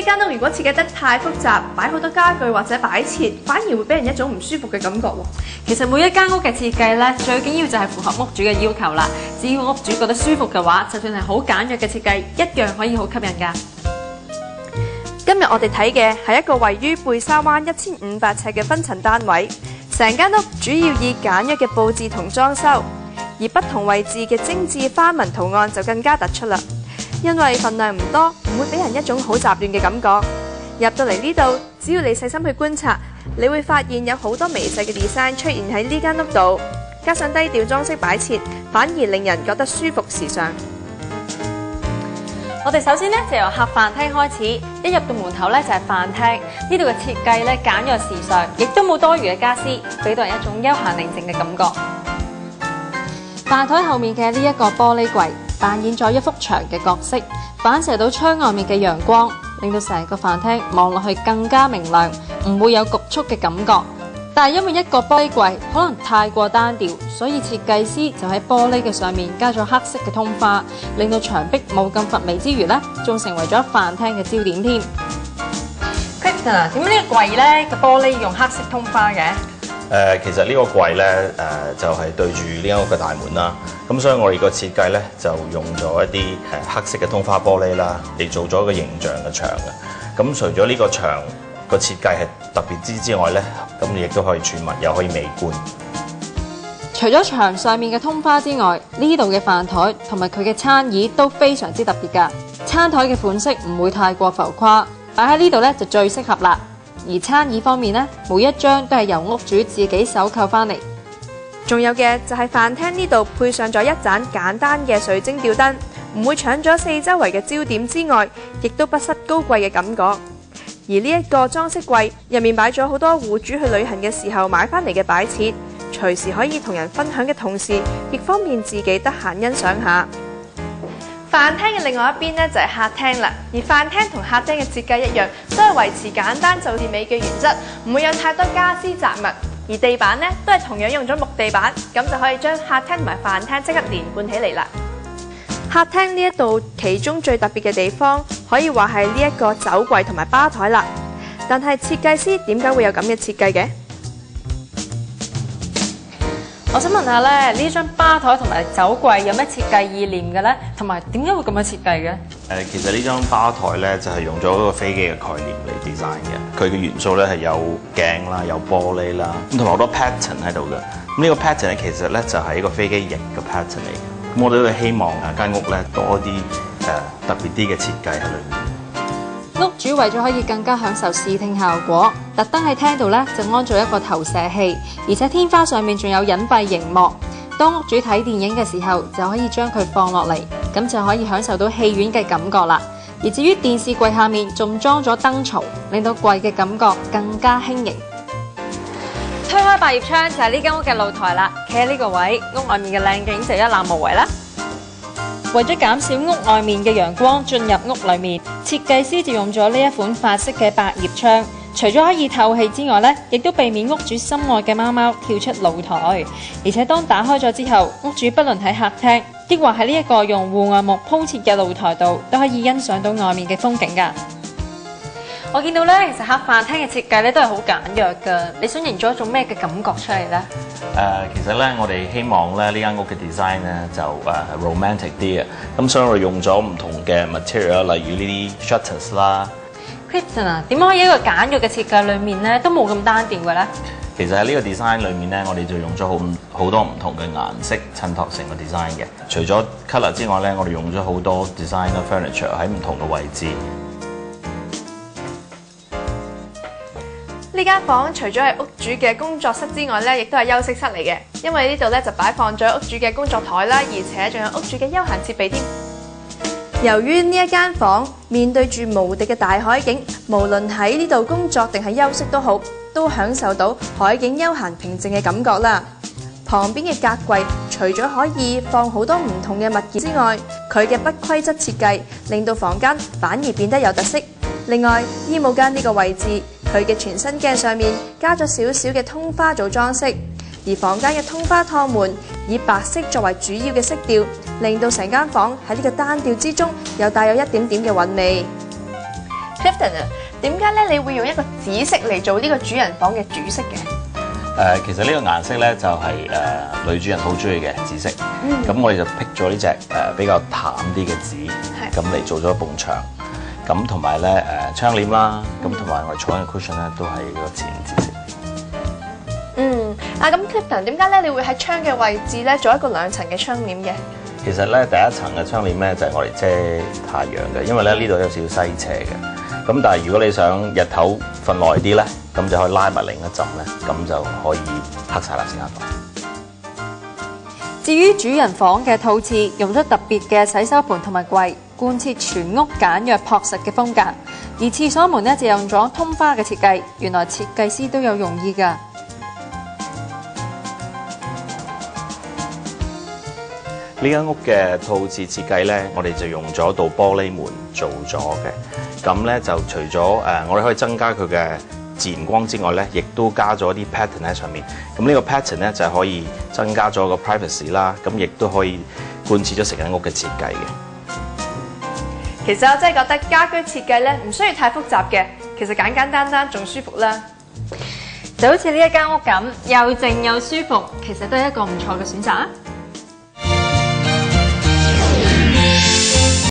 一間屋如果設計得太複雜，擺好多家具或者擺設，反而會俾人一種唔舒服嘅感覺喎。其實每一間屋嘅設計咧，最緊要就係符合屋主嘅要求啦。只要屋主覺得舒服嘅話，就算係好簡約嘅設計，一樣可以好吸引㗎。今日我哋睇嘅係一個位於貝沙灣1500尺嘅分層單位，成間屋主要以簡約嘅佈置同裝修，而不同位置嘅精緻花紋圖案就更加突出啦。因為份量唔多，唔會俾人一種好雜亂嘅感覺。入到嚟呢度，只要你細心去觀察，你會發現有好多微細嘅 design 出現喺呢間屋度，加上低調裝飾擺設，反而令人覺得舒服時尚。我哋首先咧就由客飯廳開始，一入到門口咧就係飯廳。呢度嘅設計咧簡約時尚，亦都冇多餘嘅家私，俾到人一種悠閒寧靜嘅感覺。飯台後面嘅呢一個玻璃櫃，扮演咗一幅牆嘅角色，反射到窗外面嘅陽光，令到成個飯廳望落去更加明亮，唔會有局促嘅感覺。但係因為一個玻璃櫃可能太過單調，所以設計師就喺玻璃嘅上面加咗黑色嘅通花，令到牆壁冇咁乏味之餘呢，仲成為咗飯廳嘅焦點添。Clifton 啊，點解呢個櫃呢個玻璃用黑色通花嘅？其實呢個櫃咧就係對住呢間屋嘅大門啦，咁所以我哋個設計咧就用咗一啲黑色嘅通花玻璃啦，嚟做咗一個形象嘅牆嘅。咁除咗呢個牆個設計係特別之外咧，咁你亦都可以儲物又可以美觀。除咗牆上面嘅通花之外，呢度嘅飯台同埋佢嘅餐椅都非常之特別㗎。餐台嘅款式唔會太過浮誇，擺喺呢度咧就最適合啦。而餐椅方面呢，每一張都係由屋主自己手購返嚟。仲有嘅就係飯廳呢度配上咗一盞簡單嘅水晶吊燈，唔會搶咗四周圍嘅焦點之外，亦都不失高貴嘅感覺。而呢一個裝飾櫃入面擺咗好多戶主去旅行嘅時候買返嚟嘅擺設，隨時可以同人分享嘅同時，亦方便自己得閒欣賞下。飯廳嘅另外一邊呢，就係客廳啦，而飯廳同客廳嘅設計一樣，都係維持簡單就至美嘅原則，唔會有太多家私雜物。而地板呢，都係同樣用咗木地板，咁就可以將客廳同埋飯廳即刻連貫起嚟啦。客廳呢一度其中最特別嘅地方，可以話係呢一個酒櫃同埋吧台啦。但係設計師點解會有咁嘅設計嘅？我想問下咧，呢張吧台同埋酒櫃有咩設計意念嘅咧？同埋點解會咁樣設計嘅？其實呢張吧台咧就係用咗一個飛機嘅概念嚟 design 嘅。佢嘅元素咧係有鏡啦，有玻璃啦，咁同埋好多 pattern 喺度嘅。咁呢個 pattern 咧其實咧就係一個飛機翼嘅 pattern 嚟嘅。咁我哋都希望間屋咧多啲特別啲嘅設計喺裏面。屋主為咗可以更加享受視聽效果，特登喺廳度咧就安咗一個投射器，而且天花上面仲有隱蔽熒幕。當屋主睇電影嘅時候，就可以將佢放落嚟，咁就可以享受到戲院嘅感覺啦。而至於電視櫃下面仲裝咗燈槽，令到櫃嘅感覺更加輕盈。推開百葉窗就係呢間屋嘅露台啦，企喺呢個位，屋外面嘅靚景就一覽無遺啦。為咗減少屋外面嘅陽光進入屋裏面，設計師就用咗呢一款法式嘅百葉窗，除咗可以透氣之外呢，亦都避免屋主心愛嘅貓貓跳出露台。而且當打開咗之後，屋主不論喺客廳，抑或喺呢一個用戶外木鋪設嘅露台度，都可以欣賞到外面嘅風景㗎。我見到呢，其實客飯廳嘅設計呢都係好簡約㗎。你想營造一種咩嘅感覺出嚟呢？其實咧，我哋希望咧呢間屋嘅 design 咧就romantic 啲嘅，咁所以我哋用咗唔同嘅 material， 例如呢啲 shutters 啦。Clifton 啊，點解喺一個簡約嘅設計裏面咧都冇咁單調嘅咧？其實喺呢個 design 裏面咧，我哋就用咗好多唔同嘅顏色襯托成個 design 嘅。除咗 colour 之外咧，我哋用咗好多 design 嘅 furniture 喺唔同嘅位置。呢間房除咗係屋主嘅工作室之外咧，亦都係休息室嚟嘅。因為呢度咧就擺放咗屋主嘅工作台啦，而且仲有屋主嘅休閒設備添。由於呢一間房面對住無敵嘅大海景，無論喺呢度工作定係休息都好，都享受到海景悠閒平靜嘅感覺啦。旁邊嘅格櫃除咗可以放好多唔同嘅物件之外，佢嘅不規則設計令到房間反而變得有特色。另外，衣帽間呢個位置，佢嘅全身鏡上面加咗少少嘅通花做裝飾，而房間嘅通花趟門以白色作為主要嘅色調，令到成間房喺呢個單調之中又帶有一點點嘅韻味。Clifton 啊，點解咧你會用一個紫色嚟做呢個主人房嘅主色嘅？其實呢個顏色咧就係女主人好中意嘅紫色。咁我哋就 pick 咗呢隻比較淡啲嘅紫，咁嚟做咗一埲牆。咁同埋咧窗簾啦，咁同埋我哋坐緊嘅 cushion 咧都係個淺紫色。咁 Clifton 點解咧你會喺窗嘅位置咧做一個2層嘅窗簾嘅？其實咧第一層嘅窗簾咧就係我哋遮太陽嘅，因為咧呢度有少少西斜嘅。咁但係如果你想日頭瞓耐啲咧，咁就可以拉埋另一浸咧，咁就可以黑晒啦先間房。至於主人房嘅套廁，用咗特別嘅洗手盆同埋櫃，貫徹全屋簡約樸實嘅風格。而廁所門咧就用咗通花嘅設計，原來設計師都有用意㗎。呢間屋嘅套廁設計咧，我哋就用咗道玻璃門做咗嘅。咁咧就除咗我哋可以增加佢嘅自然光之外咧，亦都加咗啲 pattern 喺上面。咁呢個 pattern 咧就係可以增加咗個 privacy 啦，咁亦都可以貫徹咗成間屋嘅設計嘅。其實我真係覺得家居設計咧唔需要太複雜嘅，其實簡簡單單仲舒服啦。就好似呢一間屋咁，又靜又舒服，其實都係一個唔錯嘅選擇啊！